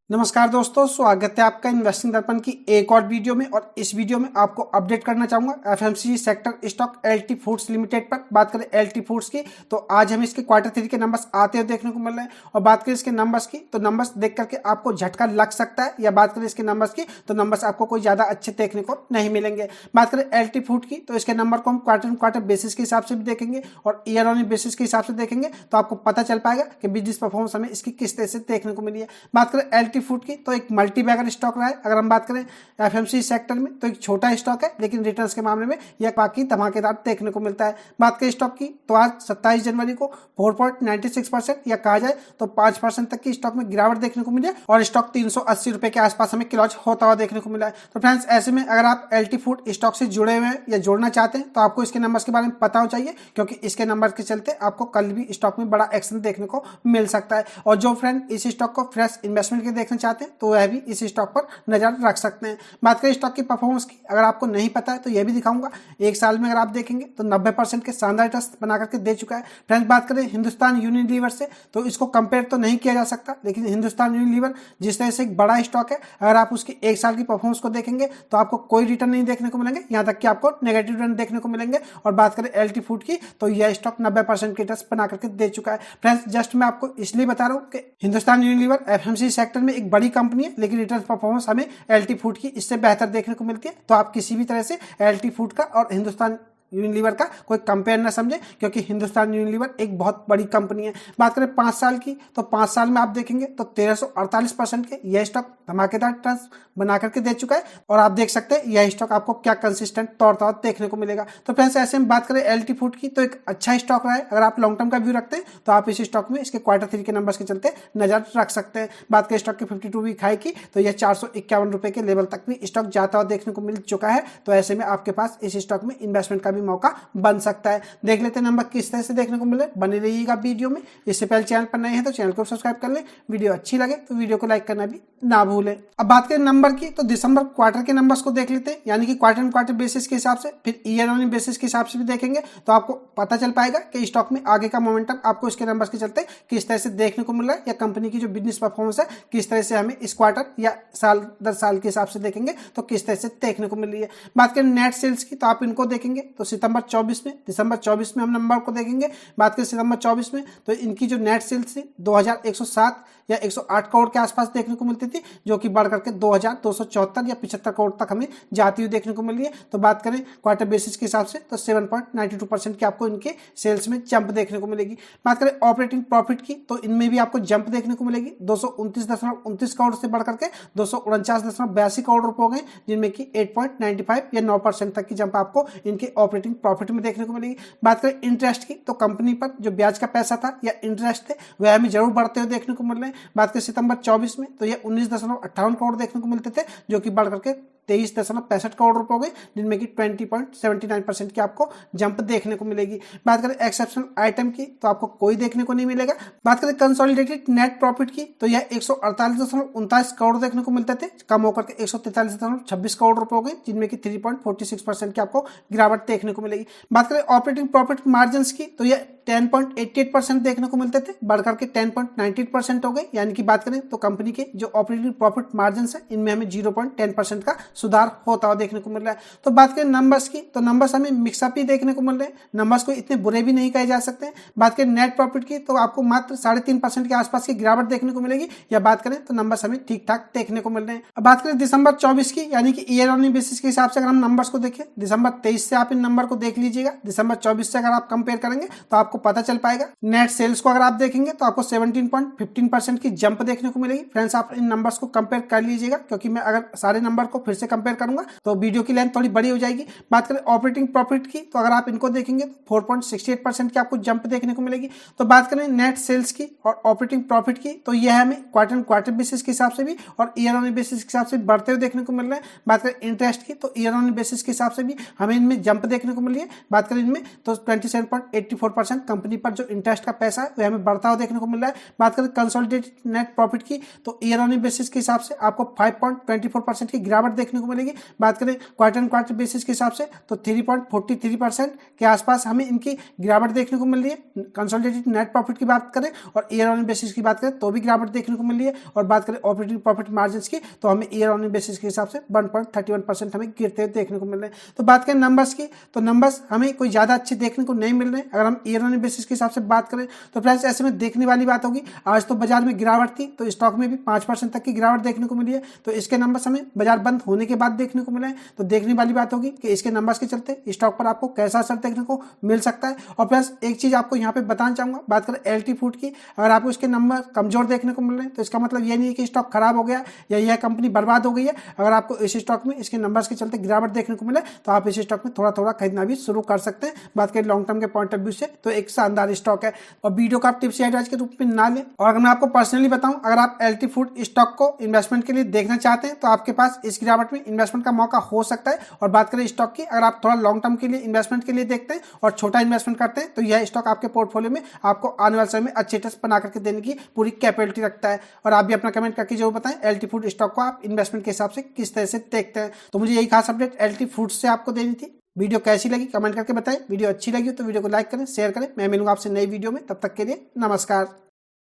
नमस्कार दोस्तों, स्वागत है आपका इन्वेस्टिंग दर्पण की एक और वीडियो में। और इस वीडियो में आपको अपडेट करना चाहूंगा FMCG sector stock LT foods limited पर। बात करें एलटी फूड्स की तो आज हम इसके क्वार्टर 3 के नंबर्स आते हुए देखने को मिल रहे हैं। और बात करें इसके नंबर्स की तो नंबर्स देख करके आपको झटका लग सकता है, या बात करें इसके नंबर्स की तो नंबर्स आपको कोई ज्यादा अच्छे देखने को नहीं मिलेंगे। बात करें एलटी फूड की तो इसके नंबर को हम क्वार्टर बेसिस के हिसाब से भी देखेंगे और ईयर ऑन बेसिस के हिसाब से देखेंगे तो आपको पता चल पाएगा कि बिजनेस परफॉर्मेंस हमें इसकी किस तरह से देखने को मिली है। बात करें एलटी फूड की तो एक मल्टी बैगर स्टॉक रहा है। अगर हम बात करें एफएमसी सेक्टर में तो एक छोटा स्टॉक है, लेकिन रिटर्न्स के मामले में यह काफी धमाकेदार देखने को मिलता है। बात करें स्टॉक की तो आज 27 जनवरी को 4.96% या कहा जाए तो 5% तक की स्टॉक में गिरावट देखने को मिली है और स्टॉक 380 रुपए के आसपास हमें क्लोज होता हुआ देखने को मिला है। तो फ्रेंड्स, ऐसे में अगर आप एलटी फूड स्टॉक से जुड़े हुए हैं या जोड़ना चाहते हैं तो आपको इसके नंबर्स के बारे में पता हो चाहिए, क्योंकि इसके नंबर के चलते आपको कल भी स्टॉक में बड़ा एक्शन देखने को मिल सकता है। और जो फ्रेंड इस स्टॉक को फ्रेश इन्वेस्टमेंट के देखना चाहते हैं तो वह भी इस स्टॉक पर नजर रख सकते हैं। बात करें स्टॉक की परफॉर्मेंस की, अगर आपको नहीं पता है तो यह भी दिखाऊंगा। एक साल में अगर आप देखेंगे तो 90% के शानदार रिटर्न्स बना करके दे चुका है। फ्रेंड्स, बात करें हिंदुस्तान यूनिलीवर से तो इसको कंपेयर तो नहीं किया जा सकता, लेकिन हिंदुस्तान यूनिलीवर जिस तरह से एक बड़ा स्टॉक है, अगर आप उसकी एक साल की परफॉर्मेंस को देखेंगे तो आपको कोई रिटर्न नहीं देखने को मिलेंगे, यहाँ तक कि आपको नेगेटिव रिटर्न देखने को मिलेंगे। और बात करें एलटी फूड की तो यह स्टॉक 90% के रिटर्न्स बना करके दे चुका है। फ्रेंड्स, जस्ट मैं आपको इसलिए बता रहा हूँ कि हिंदुस्तान यूनिलीवर एफएमसीजी सेक्टर में एक बड़ी कंपनी है, लेकिन रिटर्न परफॉर्मेंस हमें एलटी फूड की इससे बेहतर देखने को मिलती है। तो आप किसी भी तरह से एलटी फूड का और हिंदुस्तान यूनिलीवर का कोई कंपेयर ना समझे, क्योंकि हिंदुस्तान यूनिलीवर एक बहुत बड़ी कंपनी है। बात करें 5 साल की तो 5 साल में आप देखेंगे तो 1348% के यह स्टॉक धमाकेदार रिटर्न्स बना करके दे चुका है। और आप देख सकते हैं यह स्टॉक आपको क्या कंसिस्टेंट तौर पर देखने को मिलेगा। तो फ्रेंड्स, ऐसे में बात करें एलटी फूड की तो एक अच्छा स्टॉक रहा है। अगर आप लॉन्ग टर्म का व्यू रखते हैं तो आप इस स्टॉक में इसके क्वार्टर 3 के नंबर्स के चलते नजर रख सकते हैं। बात करें स्टॉक के 52 वीक हाई की तो यह 451 रुपए के लेवल तक भी स्टॉक जाता हुआ देखने को मिल चुका है। तो ऐसे में आपके पास इस स्टॉक में इन्वेस्टमेंट का भी मौका बन सकता है। देख लेते हैं नंबर किस तरह से देखने को मिले। बने रहिएगा वीडियो में। इससे पहले चैनल पर नए हैं तो चैनल को सब्सक्राइब कर लें। वीडियो अच्छी लगे तो वीडियो को लाइक करना भी ना भूलें। अब बात करें नंबर की तो दिसंबर क्वार्टर के नंबर्स को देख लेते हैं, यानी कि क्वार्टर बेसिस के हिसाब से, फिर ईयर ऑन बेसिस के हिसाब से भी देखेंगे तो आपको पता चल पाएगा कि स्टॉक में आगे का मोमेंटम आपको इसके नंबर्स के चलते किस तरह से देखने को मिल रहा है, या कंपनी की जो बिजनेस परफॉर्मेंस है किस तरह से हमें इस क्वार्टर या साल दर साल के हिसाब से देखेंगे तो किस तरह से देखने को मिल रही है। बात करें नेट सेल्स की तो आप इनको देखेंगे तो सितंबर 24 में, दिसंबर 24 में हम नंबर को देखेंगे। बात करें सितंबर 24 में तो इनकी जो नेट सेल्स थी 2107 या 108 करोड़ के आसपास देखने को मिलती थी, जो कि बढ़ करके 2274 या 75 करोड़ तक हमें जाती हुई देखने को मिल रही है। तो बात करें क्वार्टर बेसिस के हिसाब से तो 7.92% की आपको इनके सेल्स में जंप देखने को मिलेगी। बात करें ऑपरेटिंग प्रॉफिट की तो इनमें भी आपको जंप देखने को मिलेगी। 229.29 करोड़ से बढ़ करके 249.82 करोड़ रुपए हो गए, जिनमें की 8.95 या 9% तक की जंप आपको इनके ऑपरेटिंग प्रॉफिट में देखने को मिलेगी। बात करें इंटरेस्ट की तो कंपनी पर जो ब्याज का पैसा था या इंटरेस्ट थे वह हमें जरूर बढ़ते हुए देखने को मिल रहे हैं। बात करें सितंबर 24 में तो यह 19.58 करोड़ देखने को मिलते थे, जो कि बढ़ करके 23.65 करोड़ रुपए हो गए, जिनमें की 20.79% की आपको जंप देखने को मिलेगी। बात करें एक्सेप्शनल आइटम की तो आपको कोई देखने को नहीं मिलेगा। बात करें कंसोलिडेटेड नेट प्रॉफिट की तो यह 148.29 करोड़ देखने को मिलते थे, कम होकर के 143.26 करोड़ रुपए हो गए, जिनमें की 3.46% की आपको गिरावट देखने को मिलेगी। बात करें ऑपरेटिंग प्रॉफिट मार्जिन की तो यह 10.88% देखने को मिलते थे, बढ़कर के 10.98% हो गए। यानी कि बात करें तो कंपनी के जो ऑपरेटिंग प्रॉफिट मार्जिन है इनमें हमें 0.10% का सुधार होता हुआ देखने को मिल रहा है। तो बात करें नंबर्स की तो नंबर्स हमें मिक्सअप ही देखने को मिल रहे हैं, नंबर्स को इतने बुरे भी नहीं कहे जा सकते हैं। बात करें नेट प्रॉफिट की तो आपको मात्र 3.5% के आसपास की गिरावट देखने को मिलेगी, या बात करें तो नंबर्स हमें ठीक ठाक देखने को मिल रहे हैं। अब बात करें दिसंबर 24 की, यानी कि ईयर ऑन बेसिस के हिसाब से अगर हम नंबर्स को देखें, दिसंबर 23 से आप इन नंबर को देख लीजिएगा, दिसंबर 24 से अगर आप कंपेयर करेंगे तो आपको पता चल पाएगा। नेट सेल्स को अगर आप देखेंगे तो आपको 17.15% की जंप देखने को मिलेगी। फ्रेंड्स, आप इन नंबर्स को कंपेयर कर लीजिएगा, क्योंकि मैं अगर सारे नंबर को फिर से कंपेयर करूंगा तो वीडियो की लेंथ थोड़ी बड़ी हो जाएगी। बात करें ऑपरेटिंग प्रॉफिट की तो अगर आप इनको देखेंगे तो 4.68% की आपको जंप देखने को मिलेगी। तो बात करें नेट सेल्स की और ऑपरेटिंग प्रॉफिट की तो यह हमें क्वार्टर बेसिस के हिसाब से भी और ईयर ऑन बेसिस के हिसाब से बढ़ते हुए देखने को मिल रहे हैं। बात करें इंटरेस्ट की तो ईयर ऑन बेसिस के हिसाब से भी हमें इनमें जंप देखने को मिल रही है। बात करें इनमें तो 27.84% कंपनी पर जो इंटरेस्ट का पैसा है वह हमें बढ़ता हुआ देखने को मिल रहा है। बात करें कंसोलिडेटेड नेट प्रॉफिट की तो ईयर ऑन बेसिस के हिसाब से आपको 5.24% की गिरावट देखने को मिलेगी। बात करें क्वार्टर एंड क्वार्टर बेसिस के हिसाब से तो 3.43% के आसपास हमें इनकी गिरावट देखने को मिल रही है। कंसोलिडेटेड नेट प्रॉफिट की बात करें और ईयर ऑन बेसिस की बात करें तो भी गिरावट देखने को मिल रही है। और बात करें ऑपरेटिंग प्रॉफिट मार्जिन की तो हमें ईयर ऑन बेसिस के हिसाब से 1.31% हमें गिरते हुए देखने को मिल रहे हैं। तो बात करें नंबर्स की तो नंबर्स हमें कोई ज्यादा अच्छे देखने को नहीं मिल रहे हैं। अगर हम ईयर ऑन बेसिस के हिसाब से बात करें तो फ्रेंड्स ऐसे में देखने वाली बात होगी, आज तो बाजार में गिरावट थी तो स्टॉक में भी 5% तक की गिरावट देखने को मिली है। तो इसके नंबर्स हमें बाजार बंद होने के बाद देखने को मिले हैं। तो देखने वाली बात होगी कि इसके नंबर्स के चलते स्टॉक पर आपको कैसा असर देखने को मिल सकता है। और प्लस एक चीज आपको यहाँ पे बताना चाहूंगा, बात करें एलटी फूड की, अगर आपको इसके नंबर कमजोर देखने को मिल रहे हैं तो इसका मतलब ये नहीं है कि स्टॉक खराब हो गया या यह कंपनी बर्बाद हो गई है। अगर आपको इस स्टॉक में इसके नंबर्स के चलते गिरावट देखने को मिले तो आप इस स्टॉक में थोड़ा थोड़ा खरीदना भी शुरू कर सकते हैं। बात करें लॉन्ग टर्म के पॉइंट ऑफ व्यू से तो एक शानदार स्टॉक है। और वीडियो का आप टिप्स या एडवाइस के रूप में ना लें। और अगर मैं आपको पर्सनली बताऊं, अगर आप एलटी फूड स्टॉक को इन्वेस्टमेंट के लिए देखना चाहते हैं तो आपके पास इस गिरावट में इन्वेस्टमेंट का मौका हो सकता है। और बात करें स्टॉक की, अगर आप थोड़ा लॉन्ग टर्म के लिए इन्वेस्टमेंट के लिए देखते हैं और छोटा इन्वेस्टमेंट करते हैं तो यह स्टॉक आपके पोर्टफोलियो में आपको आने वाले समय में अच्छे रिटर्न्स बना करके देने की पूरी कैपेबिलिटी रखता है। और आप भी अपना कमेंट करके जरूर बताएं एलटी फूड स्टॉक को आप इन्वेस्टमेंट के हिसाब से किस तरह से देखते हैं। तो मुझे यही खास अपडेट एलटी फूड से आपको देनी थी। वीडियो कैसी लगी कमेंट करके बताएं। वीडियो अच्छी लगी तो वीडियो को लाइक करें, शेयर करें। मैं मिलूंगा आपसे नई वीडियो में, तब तक के लिए नमस्कार।